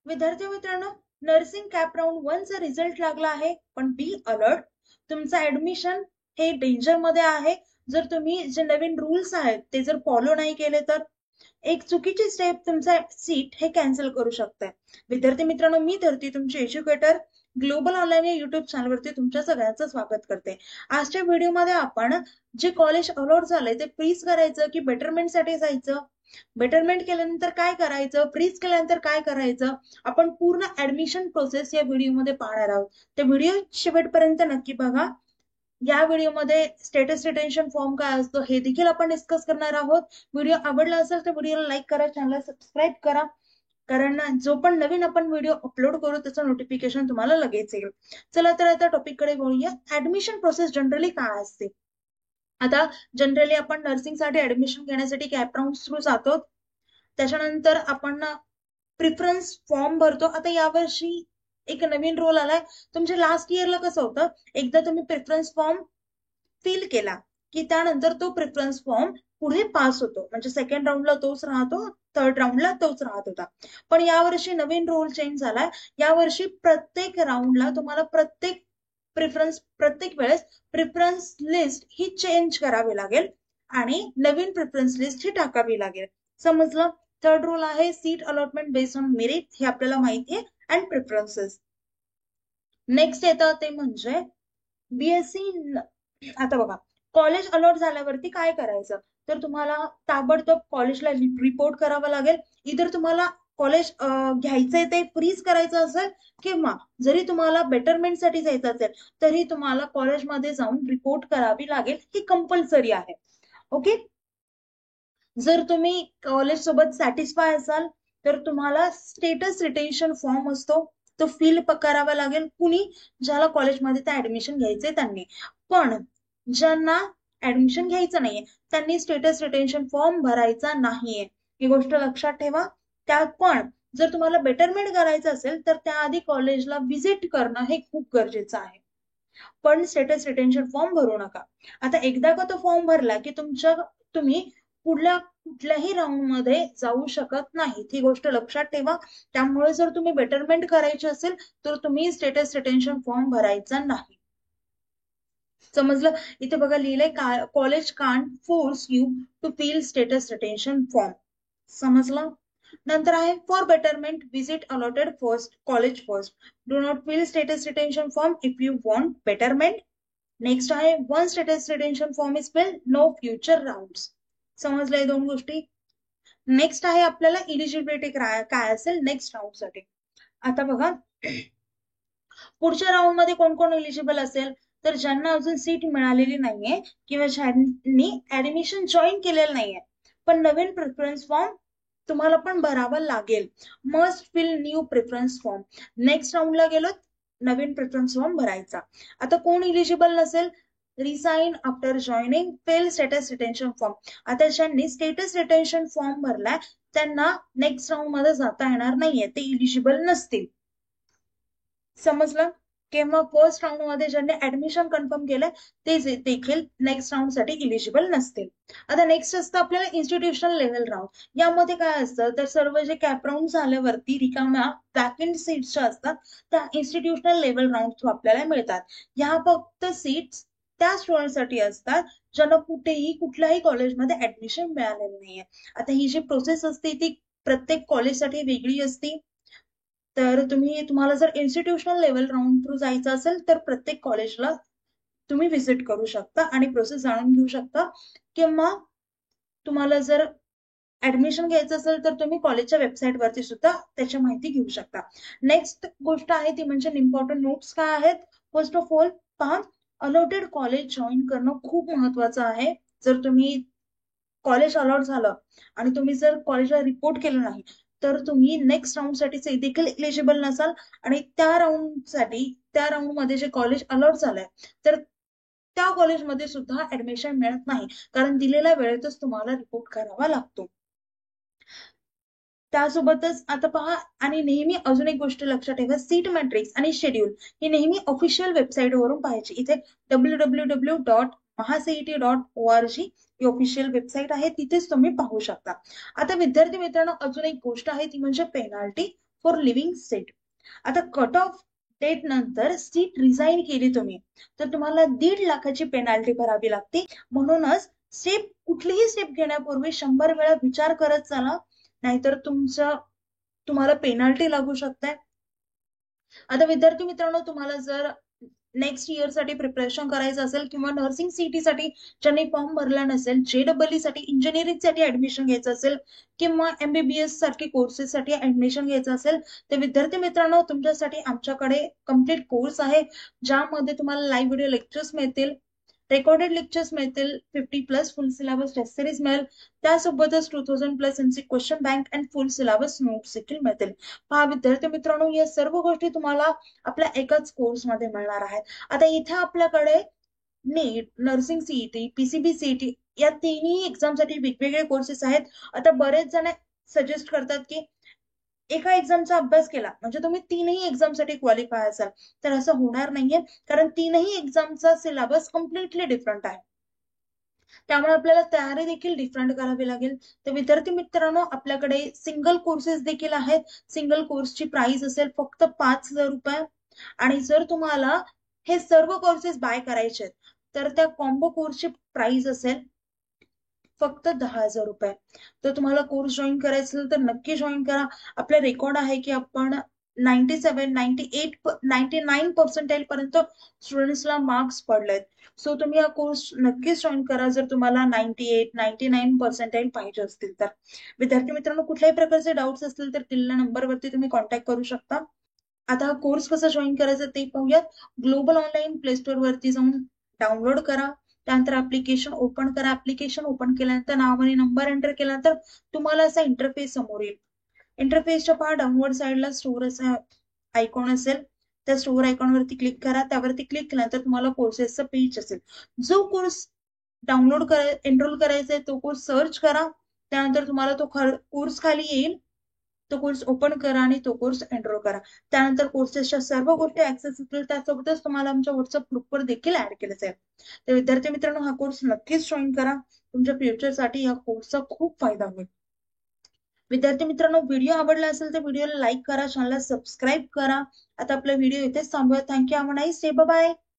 विद्यार्थी मित्रांनो, nursing cap round 1 चा रिझल्ट लागला आहे, पण बी अलर्ट, तुमचं ऍडमिशन हे डेंजर मध्ये आहे. जर तुम्ही जे नवीन रूल्स आहेत ते जर फॉलो नाही केले तर एक चुकीची स्टेप तुमचा सीट हे कॅन्सल करू शकते. विद्यार्थी मित्रांनो, मी धरती तुमची एज्युकेटर ग्लोबल ऑनलाईन या युट्यूब चॅनलवरती तुमच्या सगळ्यांचं स्वागत करते. आजच्या व्हिडिओमध्ये आपण जे कॉलेज अलॉट झालंय ते फ्रीज करायचं की बेटरमेंट साठी जायचं, बेटरमेंट केल्यानंतर काय करायचं, फ्रीज केल्यानंतर काय करायचं, आपण पूर्ण ऍडमिशन प्रोसेस या व्हिडिओमध्ये पाहणार आहोत. तर व्हिडिओ शेवटपर्यंत नक्की बघा. या व्हिडिओमध्ये स्टेटस रिटेन्शन फॉर्म काय असतो हे देखील आपण डिस्कस करणार आहोत. व्हिडिओ आवडला असेल तर व्हिडिओला लाईक करा, चॅनलला सबस्क्राईब करा, कारण जो पण नवीन आपण व्हिडिओ अपलोड करू त्याचं नोटिफिकेशन तुम्हाला लगेच येईल. चला तर आता टॉपिक कडे बोलूया. ऍडमिशन प्रोसेस जनरली काय असते. आता जनरली आपण नर्सिंगसाठी ऍडमिशन घेण्यासाठी कॅप राऊंड थ्रू जातो. त्याच्यानंतर आपण प्रिफरन्स फॉर्म भरतो. आता यावर्षी एक नवीन रोल आलाय. तुमच्या लास्ट इयरला कसं होतं, एकदा तुम्ही प्रिफरन्स फॉर्म फिल केला की त्यानंतर तो प्रिफरन्स फॉर्म पुढे पास होतो, म्हणजे सेकंड राऊंडला तोच राहतो, थर्ड राऊंडला तोच राहत होता. पण यावर्षी नवीन रूल चेंज झालाय. यावर्षी प्रत्येक राऊंडला तुम्हाला प्रत्येक वेळेस प्रिफरन्स लिस्ट ही चेंज करावी लागेल आणि नवीन प्रिफरन्स लिस्ट ही टाकावी लागेल. समजलं. थर्ड रूल आहे seat allotment based on merit, हे आपल्याला माहिती आहे, अँड प्रिफरन्सेस. नेक्स्ट येतं ते म्हणजे बीएससी. आता बघा, कॉलेज अलॉट झाल्यावरती काय करायचं, तर तुम्हाला ताबडतोब कॉलेजला रिपोर्ट करावा लागेल. इतर तुम्हाला कॉलेज घ्यायचंय ते फ्रीज करायचं असेल, किंवा जरी तुम्हाला बेटरमेंट साठी जायचं असेल तरी तुम्हाला कॉलेजमध्ये जाऊन रिपोर्ट करावी लागेल. ही कंपल्सरी आहे. ओके. जर तुम्ही कॉलेज सोबत सॅटिस्फाय असाल तर तुम्हाला स्टेटस रिटेन्शन फॉर्म असतो, तो फिल करावा लागेल. कुणी ज्याला कॉलेजमध्ये ते ऍडमिशन घ्यायचंय त्यांनी. पण ज्यांना ऍडमिशन घ्यायचं नाहीये त्यांनी स्टेटस रिटेन्शन फॉर्म भरायचा नाहीये, ही गोष्ट लक्षात ठेवा. त्यात पण जर तुम्हाला बेटरमेंट करायचं असेल तर त्याआधी कॉलेजला व्हिजिट करणं हे खूप गरजेचं आहे. पण स्टेटस रिटेन्शन फॉर्म भरू नका. आता एकदा का तो फॉर्म भरला की तुम्ही पुढल्या कुठल्याही राऊंड मध्ये जाऊ शकत नाही, ही गोष्ट लक्षात ठेवा. त्यामुळे जर तुम्ही बेटरमेंट करायची असेल तर तुम्ही स्टेटस रिटेन्शन फॉर्म भरायचा नाही. समजलं. इथे बघा लिहिलंय, college can't force you to fill status retention form. समजलं. नंतर आहे for betterment visit allotted first college first, do not fill status retention form if you want betterment. Next आहे one status retention form is filled no future rounds. समजलंय दोन गोष्टी. Next आहे आपल्याला eligibility काय असेल नेक्स्ट राऊंड साठी. आता बघा, पुढच्या राऊंड मध्ये कोण कोण एलिजिबल असेल, तर ज्यांना अजून सीट मिळालेली नाहीये किंवा ज्यांनी ऍडमिशन जॉईन केलेलं नाहीये पण नवीन प्रिफरन्स फॉर्म तुम्हाला पण भरावा लागेल. Must fill new preference form. Next राऊंडला गेलो, नवीन प्रिफरन्स फॉर्म भरायचा. आता कोण इलिजिबल नसेल, resign after joining fill status retention form. आता ज्यांनी स्टेटस रिटेन्शन फॉर्म भरलाय त्यांना नेक्स्ट राऊंड मध्ये जाता येणार नाहीये, ते इलिजिबल नसतील. समजलं. किंवा फर्स्ट राऊंड मध्ये ज्यांनी ऍडमिशन कन्फर्म केलंय ते देखील नेक्स्ट राऊंड साठी इलिजिबल नसतील. आता नेक्स्ट असतं आपल्याला इन्स्टिट्यूशनल लेव्हल राऊंड. यामध्ये काय असतं, तर सर्व जे कॅप राऊंड झाल्यावरती रिकाम्या वॅकंट सीट्स ज्या असतात त्या इन्स्टिट्यूशनल लेव्हल राऊंड थ्रू आपल्याला मिळतात. ह्या फक्त सीट्स त्या स्टुडंटसाठी असतात ज्यांना कुठल्याही कॉलेजमध्ये ऍडमिशन मिळालेलं नाहीये. आता ही जी प्रोसेस असते ती प्रत्येक कॉलेजसाठी वेगळी असते. तर तुम्हाला जर इन्स्टिट्यूशनल लेवल राऊंड थ्रू जायचं असेल तर प्रत्येक कॉलेजला तुम्ही व्हिजिट करू शकता आणि प्रोसेस जाणून घेऊ शकता. किंवा तुम्हाला जर ऍडमिशन घ्यायचं असेल तर तुम्ही कॉलेजच्या वेबसाईट वरती सुद्धा त्याची माहिती घेऊ शकता. नेक्स्ट गोष्ट आहे ती म्हणजे इम्पॉर्टंट नोट्स काय आहेत. फर्स्ट ऑफ ऑल पहा, अलॉटेड कॉलेज जॉईन करणं खूप महत्वाचं आहे. जर तुम्ही कॉलेज अलॉट झालं आणि तुम्ही जर कॉलेजला रिपोर्ट केलं नाही तर तुम्ही नेक्स्ट राऊंड साठी देखील इलिजिबल नसाल. आणि त्या राऊंड मध्ये जे कॉलेज अलॉट झालंय तर त्या कॉलेजमध्ये सुद्धा ऍडमिशन मिळत नाही, कारण दिलेल्या वेळेतच तुम्हाला रिपोर्ट करावा लागतो. त्यासोबतच आता पहा, आणि नेहमी अजून एक गोष्ट लक्षात ठेवा, सीट मॅट्रिक्स आणि शेड्यूल ही नेहमी ऑफिशियल वेबसाईट वरून पाहायची. इथे www.mahacet.org ही ऑफिशियल वेबसाईट आहे, तिथेच तुम्ही पाहू शकता. आता विद्यार्थी मित्रांनो, अजून एक गोष्ट आहे ती म्हणजे पेनाल्टी फॉर लिव्हिंग सीट. आता कट ऑफ डेट नंतर सीट रिझाईन केली तुम्ही तर तुम्हाला 1.5 लाखाची पेनल्टी भरावी लागते. म्हणूनच कुठलीही स्टेप घेण्यापूर्वी 100 वेळा विचार करत चला, नाहीतर तुम्हाला पेनल्टी लागू शकते. आता विद्यार्थी मित्रांनो, तुम्हाला जर नेक्स्ट इयर साठी प्रिपरेशन करायचं असेल किंवा नर्सिंग सीटी साठी ज्यांनी फॉर्म भरला नसेल, JEE साठी इंजिनिअरिंग साठी ऍडमिशन घ्यायचं असेल किंवा MBBS सारखे कोर्सेस साठी ऍडमिशन घ्यायचं असेल तर विद्यार्थी मित्रांनो, तुमच्यासाठी आमच्याकडे कम्प्लीट कोर्स आहे ज्यामध्ये तुम्हाला लाईव्ह व्हिडिओ लेक्चर्स मिळतील, रेकॉर्डेड लेक्चर्स मिळतील, 50+ फुल सिलेबस टेस्ट सिरीज मिळेल, त्यासोबतच 2000+ MC question bank and full syllabus notes देखील मिळतील. पहा विद्यार्थी मित्रांनो, या सर्व गोष्टी तुम्हाला आपल्या एकाच कोर्समध्ये मिळणार आहेत. आता इथे आपल्याकडे नीट, नर्सिंग सीईटी, PCB सीईटी या तिन्ही एक्झामसाठी वेगवेगळे कोर्सेस आहेत. आता बरेच जण सजेस्ट करतात की एका एक्झामचा अभ्यास केला म्हणजे तुम्ही तीनही एक्झामसाठी क्वालिफाय असाल, तर असं होणार नाहीये, कारण तीनही एक्झामचा सिलेबस कम्प्लिटली डिफरंट आहे. त्यामुळे आपल्याला तयारी देखील डिफरंट करावी लागेल. तर विद्यार्थी मित्रांनो, आपल्याकडे सिंगल कोर्सेस देखील आहेत. सिंगल कोर्सची प्राइस असेल फक्त 5,000 रुपये. आणि जर तुम्हाला हे सर्व कोर्सेस बाय करायचे तर त्या कॉम्बो कोर्सची प्राइस असेल फक्त 10,000 रुपये. तर तुम्हाला कोर्स जॉईन करायचा असेल तर नक्की जॉईन करा. आपला रेकॉर्ड आहे की आपण 97, 98, 99% पर्यंत स्टुडंट्सला मार्क्स पडलेत. सो तुम्ही हा कोर्स नक्कीच जॉईन करा जर तुम्हाला 98, 99% पाहिजे असतील तर. विद्यार्थी मित्रांनो, कुठल्याही प्रकारचे डाऊट्स असतील तर दिलेल्या नंबरवरती तुम्ही कॉन्टॅक्ट करू शकता. आता हा कोर्स कसा जॉईन करायचा ते पाहूयात. ग्लोबल ऑनलाईन प्ले स्टोर वरती जाऊन डाउनलोड करा. त्यानंतर ऍप्लिकेशन ओपन करा. ऍप्लिकेशन ओपन केल्यानंतर नाव आणि नंबर एंटर केल्यानंतर तुम्हाला असा इंटरफेस समोर येईल. इंटरफेसच्या पहा डाउनवर्ड साईडला स्टोर असा आयकॉन असेल, त्या स्टोर आयकॉन वरती क्लिक करा. त्यावरती क्लिक केल्यानंतर तुम्हाला कोर्सेसचा पेज असेल. जो कोर्स डाउनलोड एनरोल करायचा आहे तो कोर्स सर्च करा. त्यानंतर तुम्हाला तो कोर्स खाली येईल. तो कोर्स ओपन करा आणि तो कोर्स एनरोल करा. त्यानंतर कोर्सेसच्या सर्व गोष्टी ऍक्सेस होतील. त्यासोबतच तुम्हाला आमच्या व्हॉट्सअप ग्रुपवर देखील ऍड केलं जाईल. तर विद्यार्थी मित्रांनो, हा कोर्स नक्कीच जॉईन करा. तुमच्या फ्युचरसाठी या कोर्सचा खूप फायदा होईल. विद्यार्थी मित्रांनो, व्हिडिओ आवडला असेल तर व्हिडिओला लाईक करा, चॅनलला सबस्क्राईब करा. आता आपला व्हिडिओ इथेच थांबूया. Thank you. Have a nice day. Bye.